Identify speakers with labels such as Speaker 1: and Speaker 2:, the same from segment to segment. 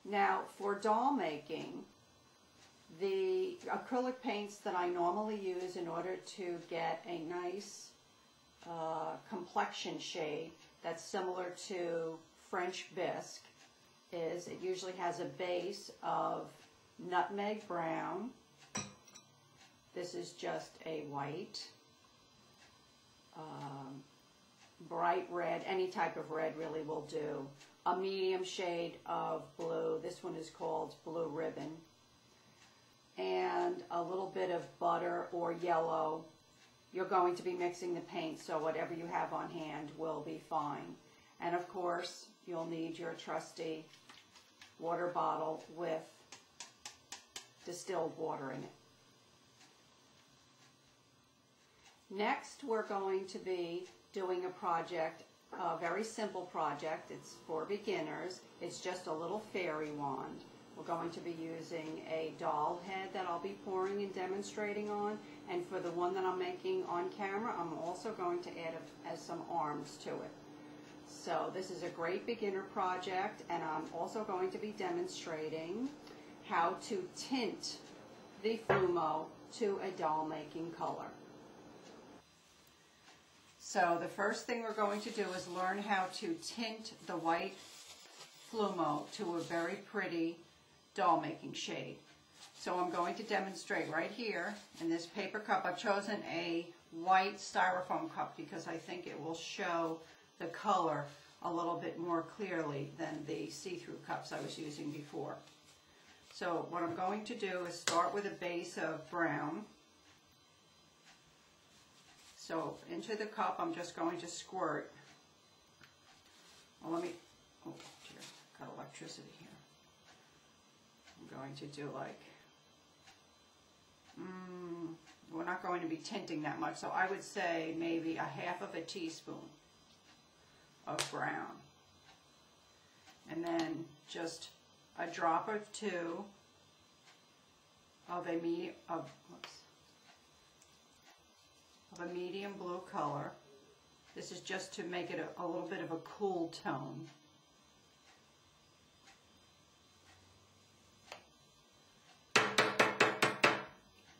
Speaker 1: Now for doll making, the acrylic paints that I normally use in order to get a nice complexion shade that's similar to French bisque is it usually has a base of nutmeg brown. This is just a white, bright red, any type of red really will do. A medium shade of blue, this one is called Blue Ribbon, and a little bit of butter or yellow. You're going to be mixing the paint, so whatever you have on hand will be fine. And of course, you'll need your trusty water bottle with distilled water in it. Next, we're going to be doing a project, a very simple project. It's for beginners. It's just a little fairy wand. We're going to be using a doll head that I'll be pouring and demonstrating on. And for the one that I'm making on camera, I'm also going to add some arms to it. So this is a great beginner project, and I'm also going to be demonstrating how to tint the Flumo to a doll making color. So the first thing we're going to do is learn how to tint the white Flumo to a very pretty doll making shade. So I'm going to demonstrate right here in this paper cup. I've chosen a white styrofoam cup because I think it will show the color a little bit more clearly than the see-through cups I was using before. So what I'm going to do is start with a base of brown. So into the cup I'm just going to squirt. Well, oh dear, got electricity here. I'm going to do like, we're not going to be tinting that much, so I would say maybe a half of a teaspoon of brown. And then just a drop or two of a medium blue color. This is just to make it a little bit of a cool tone.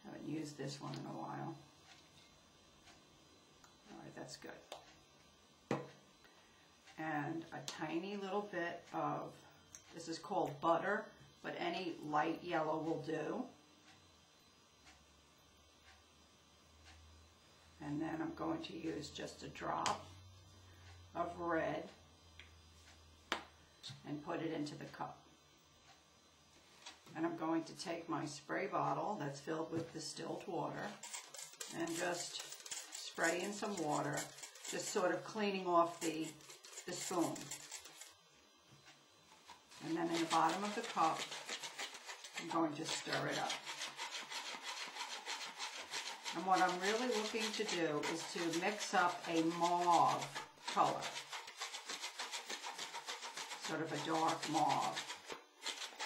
Speaker 1: Haven't used this one in a while. All right, that's good. And a tiny little bit of, this is called butter, but any light yellow will do. And then I'm going to use just a drop of red and put it into the cup. And I'm going to take my spray bottle that's filled with distilled water and just spray in some water, just sort of cleaning off the spoon. And then in the bottom of the cup, I'm going to stir it up. And what I'm really looking to do is to mix up a mauve color, sort of a dark mauve.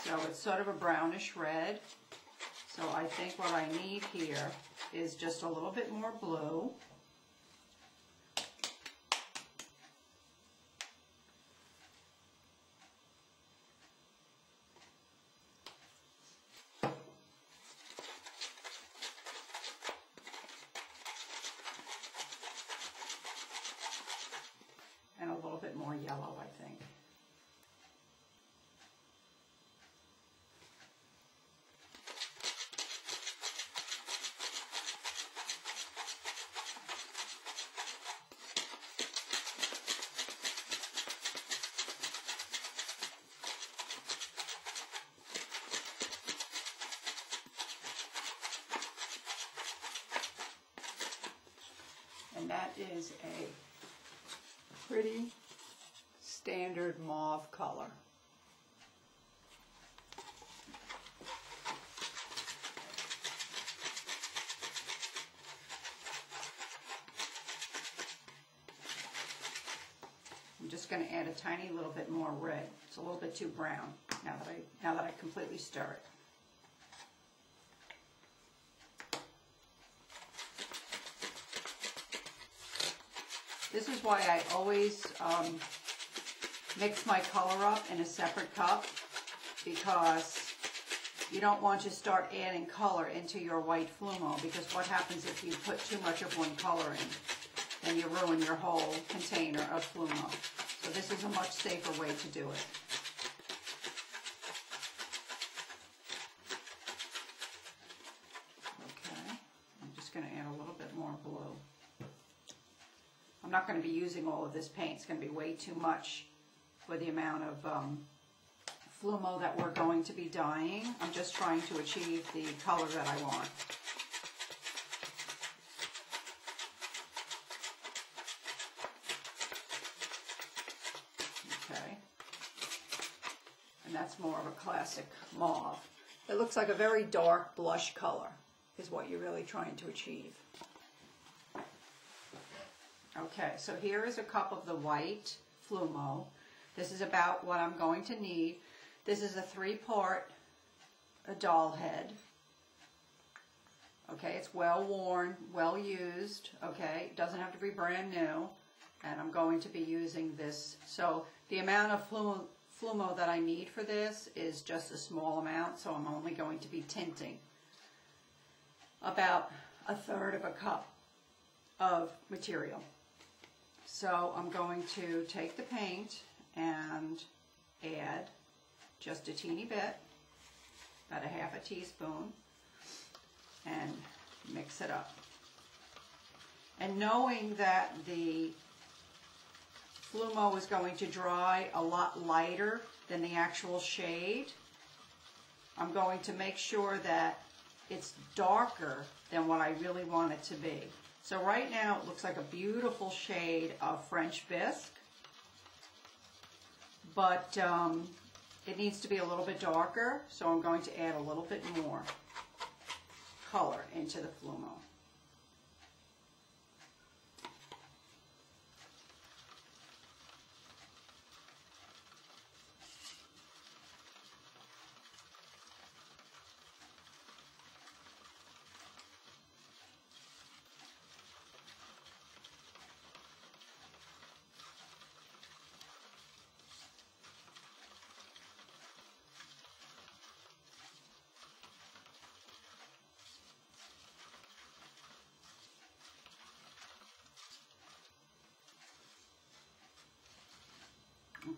Speaker 1: So it's sort of a brownish red. So I think what I need here is just a little bit more blue. And a little bit more yellow, I think. And that is a pretty standard mauve color. I'm just going to add a tiny little bit more red. It's a little bit too brown now that I completely stir it. This is why I always mix my color up in a separate cup, because you don't want to start adding color into your white Flumo, because what happens if you put too much of one color in? Then you ruin your whole container of Flumo. So this is a much safer way to do it. Okay, I'm just going to add a little bit more blue. I'm not going to be using all of this paint. It's going to be way too much for the amount of Flumo that we're going to be dyeing. I'm just trying to achieve the color that I want. Okay. And that's more of a classic mauve. It looks like a very dark blush color is what you're really trying to achieve. Okay, so here is a cup of the white Flumo. This is about what I'm going to need. This is a 3-part doll head. Okay, it's well worn, well used. Okay, it doesn't have to be brand new. And I'm going to be using this. So the amount of Flumo that I need for this is just a small amount, so I'm only going to be tinting about 1/3 of a cup of material. So I'm going to take the paint and add just a teeny bit, about 1/2 teaspoon, and mix it up. And knowing that the Flumo is going to dry a lot lighter than the actual shade, I'm going to make sure that it's darker than what I really want it to be. So right now it looks like a beautiful shade of French bisque, but it needs to be a little bit darker, so I'm going to add a little bit more color into the Flumo.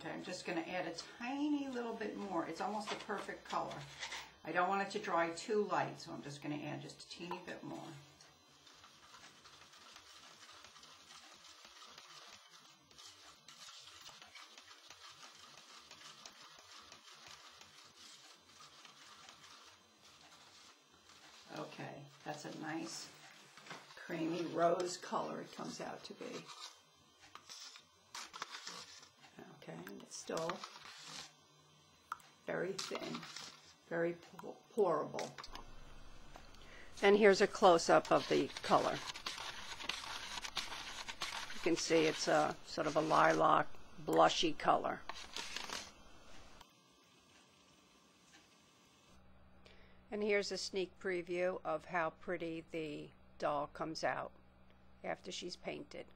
Speaker 1: Okay, I'm just going to add a tiny little bit more. It's almost a perfect color. I don't want it to dry too light, so I'm just going to add just a teeny bit more. Okay, that's a nice creamy rose color it comes out to be. Okay, it's still very thin, very pourable. And here's a close-up of the color. You can see it's a sort of a lilac, blushy color. And here's a sneak preview of how pretty the doll comes out after she's painted.